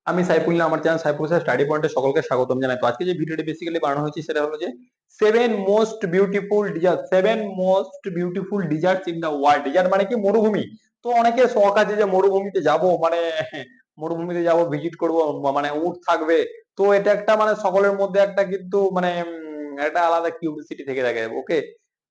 আমি সাইফুল্লাহ, আমার channel Saiful study পয়েন্টে সকলকে স্বাগতম জানাই। তো আজকে যে ভিডিওটি বেসিক্যালি বানানো হয়েছে সেটা হলো যে seven most beautiful deserts in the world. Desert মানে কি? মরুভূমি। তো অনেকে শখ আছে যে মরুভূমিতে যাব, মানে মরুভূমিতে যাব, ভিজিট করব, মানে উট থাকবে। তো এটা একটা মানে সকলের মধ্যে একটা কিন্তু মানে একটা আলাদা কিউরিওসিটি থেকে থাকে, ওকে।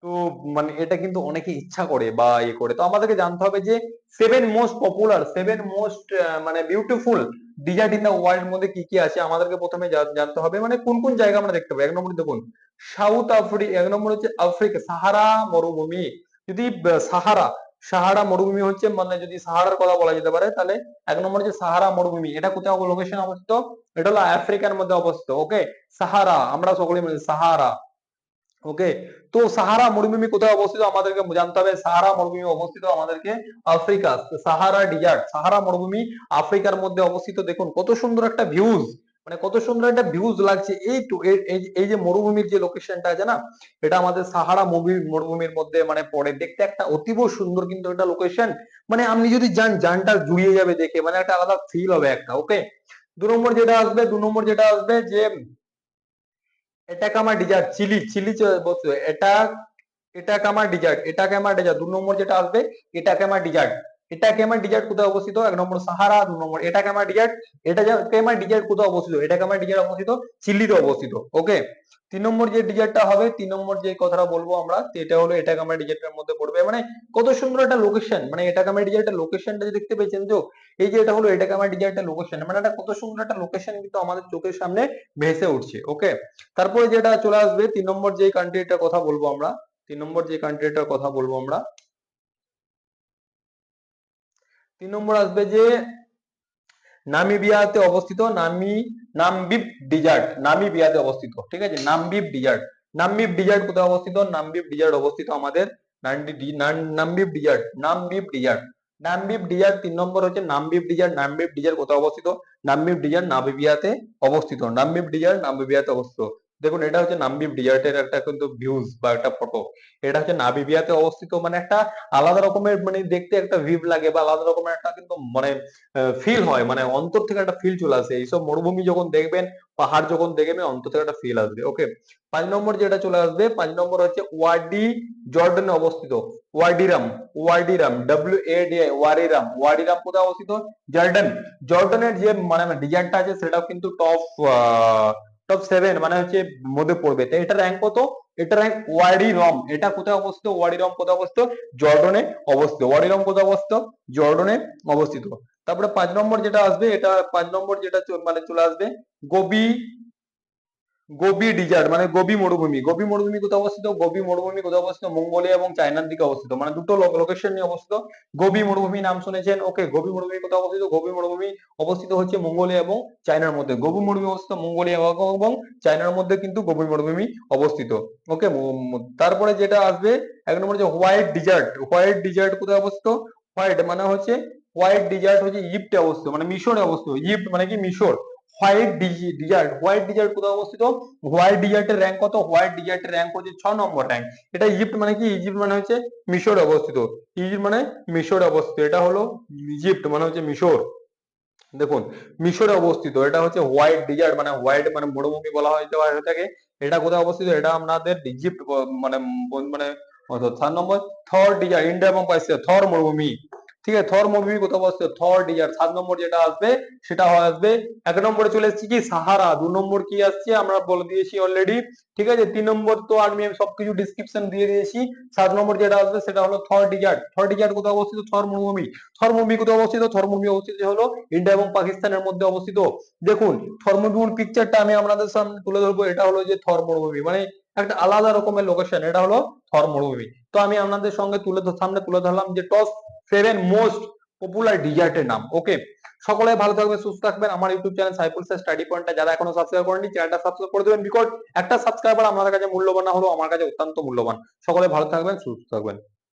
তো মানে এটা কিন্তু অনেকে ইচ্ছা করে বা ইয়ে করে। তো আমাদেরকে জানতে হবে যে সেভেন মোস্ট মানে beautiful desert in the world মধ্যে কি কি আছে আমাদেরকে প্রথমে জানতে হবে, মানে কোন কোন জায়গা আমরা দেখতে পাবো। এক নম্বর দেখুন সাউথ আফ্রিকা, এক নম্বর হচ্ছে আফ্রিকা সাহারা মরুভূমি। যদি সাহারা সাহারা মরুভূমি হচ্ছে, মানে যদি সাহারার কথা বলা যেতে পারে, তাহলে এক নম্বর হচ্ছে সাহারা মরুভূমি। এটা কোথায় লোকেশন অবস্থিত? এটা হলো আফ্রিকার মধ্যে অবস্থিত, ওকে। সাহারা আমরা সকলেই বলি সাহারা, ওকে। তো সাহারা মরুভূমি কোথায় অবস্থিত আমাদেরকে জানতে হবে। সাহারা মরুভূমি অবস্থিত আমাদেরকে আফ্রিকা, সাহারা ডিজার্ট, সাহারা মরুভূমি আফ্রিকার মধ্যে অবস্থিত। দেখুন কত সুন্দর একটা ভিউজ, মানে কত সুন্দর একটা ভিউজ লাগছে। এই তো এই যে মরুভূমির যে লোকেশনটা আছে না, এটা আমাদের সাহারা মরুভূমির মধ্যে মানে পড়ে। দেখতে একটা অতীব সুন্দর কিন্তু একটা লোকেশন, মানে আপনি যদি যান, জানটা জুড়িয়ে যাবে দেখে, মানে একটা আলাদা ফিল হবে একটা, ওকে। দু নম্বর যেটা আসবে যে এটাকামা ডিজার্ট, চিলি চিলি বস্তু এটা, এটাকামা ডিজার্ট। 2 নম্বর যেটা আসবে এটাকামা ডিজার্ট। এটাকামা ডিজার্ট কোথায় অবস্থিত? 1 নম্বর সাহারা, 2 নম্বর এটাকামা ডিজার্ট। এটাকামা ডিজার্ট কোথায় অবস্থিত? এটাকামা ডিজার্ট অবস্থিত চিলিতে অবস্থিত, ওকে। 3 নম্বর যে ডিজার্টটা হবে, 3 নম্বর যে কথাটা বলবো আমরা, এটা হলো এটাকামা ডিজার্টের মধ্যে পড়বে। মানে কত সুন্দর একটা লোকেশন, মানে এটাকামা ডিজার্টের লোকেশনটা যে দেখতে পেয়েছেন, তো এই যে এটা হলো এটাকামা ডিজার্টের লোকেশন, মানে একটা কত সুন্দর একটা লোকেশন কিন্তু আমাদের চোখের সামনে ভেসে উঠছে, ওকে। তারপরে যেটা চলে আসবে 3 নম্বর যে কান্ট্রিটার কথা বলবো আমরা, 3 নম্বর যে কান্ট্রিটার কথা বলবো আমরা, 3 নম্বর আসবে যে নামিবিয়াতে অবস্থিত, নামবিব ডিজার্ট, নামিবিয়াতে অবস্থিত, ঠিক আছে। নামবিব ডিজার্ট, নামবিব ডিজার্ট কোথায় অবস্থিত? নামবিব ডিজার্ট অবস্থিত আমাদের নামবিব ডিজার্ট, নামবিব ডিজার্ট, নামবিব ডিজার্ট। 3 নম্বর হচ্ছে নামবিব ডিজার্ট। নামবিব ডিজার্ট কোথায় অবস্থিত? নামবিব ডিজার্ট নামিবিয়াতে অবস্থিত, নামবিব ডিজার্ট নামিবিয়াতে অবস্থিত। দেখুন এটা হচ্ছে নামবিব ডিজার্টের একটা কিন্তু ভিউজ বা একটা ফটো। এটা হচ্ছে নামিবিয়াতে অবস্থিত, মানে একটা আলাদা রকমের, মানে দেখতে একটা ভিউ লাগে বা আলাদা রকমের একটা কিন্তু মানে ফিল হয়, মানে অন্তর থেকে একটা ফিল চলে আসে। এইসব মরুভূমি যখন দেখবেন, পাহাড় যখন দেখবেন, অন্তর থেকে একটা ফিল আসবে, ওকে। 5 নম্বর যেটা চলে আসবে, 5 নম্বর হচ্ছে ওয়াডি জর্ডানে অবস্থিত, ওয়াডিরাম, ওয়াডিরাম, WADI, ওয়াডিরাম। ওয়াডিরাম কোথায় অবস্থিত? জর্ডান। জর্ডানের যে মানে ডিজার্টটা আছে সেটাও কিন্তু টপ 7 মানে হচ্ছে মধ্যে পড়বে। তো এটা র্যাঙ্ক কত? এটা র্যাঙ্ক ওয়াডিরম। এটা কোথায় অবস্থিত? ওয়াডিরম কোথায় অবস্থিত? জর্ডনে অবস্থিত। ওয়াডিরম কোথায় অবস্থিত? জর্ডনে অবস্থিত। তারপরে 5 নম্বর যেটা আসবে, এটা 5 নম্বর যেটা মানে চলে আসবে গোবি, গোবি ডিজার্ট মানে গোবি মরুভূমি। গোবি মরুভূমি কোথায় অবস্থিত? গোবি মরুভূমি কোথায় অবস্থিত? মঙ্গোলিয়া এবং চায়নার দিকে অবস্থিত, মানে দুটো লোকেশন নিয়ে অবস্থিত। গোবি মরুভূমি নাম শুনেছেন, ওকে। গোবি মরুভূমি কোথায় অবস্থিত? গোবি মরুভূমি অবস্থিত হচ্ছে মঙ্গোলিয়া এবং চায়নার মধ্যে। গোবি মরুভূমি অবস্থিত মঙ্গোলিয়া এবং চায়নার মধ্যে কিন্তু গোবি মরুভূমি অবস্থিত, ওকে। তারপরে যেটা আসবে 1 নম্বর যে হোয়াইট ডিজার্ট। হোয়াইট ডিজার্ট কোথায় অবস্থিত? হোয়াইট মানে হচ্ছে, হোয়াইট ডিজার্ট হচ্ছে ইজিপ্টে অবস্থিত, মানে মিশরে অবস্থিত। ইজিপ্ট মানে কি? মিশর। ডিজার্ট, হোয়াইট ডিজার্ট কোথায় অবস্থিত? হোয়াইট ডিজার্টের র্যাঙ্ক কত? হোয়াইট ডিজার্টের র্যাঙ্ক হচ্ছে 6 নম্বর র্যাঙ্ক। এটা ইজিপ্ট মানে কি? ইজিপ্ট মানে হচ্ছে মিশরে অবস্থিত। ইজিপ্ট মানে মিশরে অবস্থিত, এটা হলো ইজিপ্ট মানে হচ্ছে মিশর। দেখুন মিশরে অবস্থিত, এটা হচ্ছে হোয়াইট ডিজার্ট, মানে হোয়াইট মানে মরুভূমি বলা হয়ে থাকে। এটা কোথায় অবস্থিত? এটা আমাদের ইজিপ্ট মানে মানে 4 নম্বর থর ডিজার্ট, ইন্ডিয়া এবং পাকিস্তান, থর মরুভূমি, ঠিক আছে। থর মরুভূমি কোথায় অবস্থিত? থর ডিজার্ট। 7 নম্বর যেটা আসবে সেটা আসবে, 1 নম্বরে চলে এসেছি কি? সাহারা। 2 নম্বর কি আসছে আমরা বলে দিয়েছি অলরেডি, ঠিক আছে। 3 নম্বর তো আমি সবকিছু ডিসক্রিপশন দিয়ে দিয়েছি। 7 নম্বর যেটা আসবে সেটা হলো থর ডিজার্ট। থর ডিজার্ট কোথায় অবস্থিত? থর মরুভূমি। থর মরুভূমি কোথায় অবস্থিত? থর মরুভূমি অবস্থিত হলো ইন্ডিয়া এবং পাকিস্তানের মধ্যে অবস্থিত। দেখুন থর মরুভূমির পিকচারটা আমি আপনাদের সামনে তুলে ধরবো। এটা হলো যে থর মরুভূমি, মানে একটা আলাদা রকমের লোকেশন। এটা হলো থর মরুভূমি। তো আমি আপনাদের সঙ্গে সামনে তুলে ধরলাম যে টপ 7 মোস্ট পপুলার ডিজার্টের নাম, ওকে। সকলে ভালো থাকবেন, সুস্থ থাকবেন। আমার ইউটিউব চ্যানেল সাইফুল স্টাডি পয়েন্টটা যারা এখনো সাবস্ক্রাইব করেনি, চ্যানেলটা সাবস্ক্রাইব করে দেবেন, বিকজ একটা সাবস্ক্রাইবার আপনাদের কাছে মূল্যবান না হলেও আমার কাছে অত্যন্ত মূল্যবান। সকলে ভালো থাকবেন, সুস্থ থাকবেন।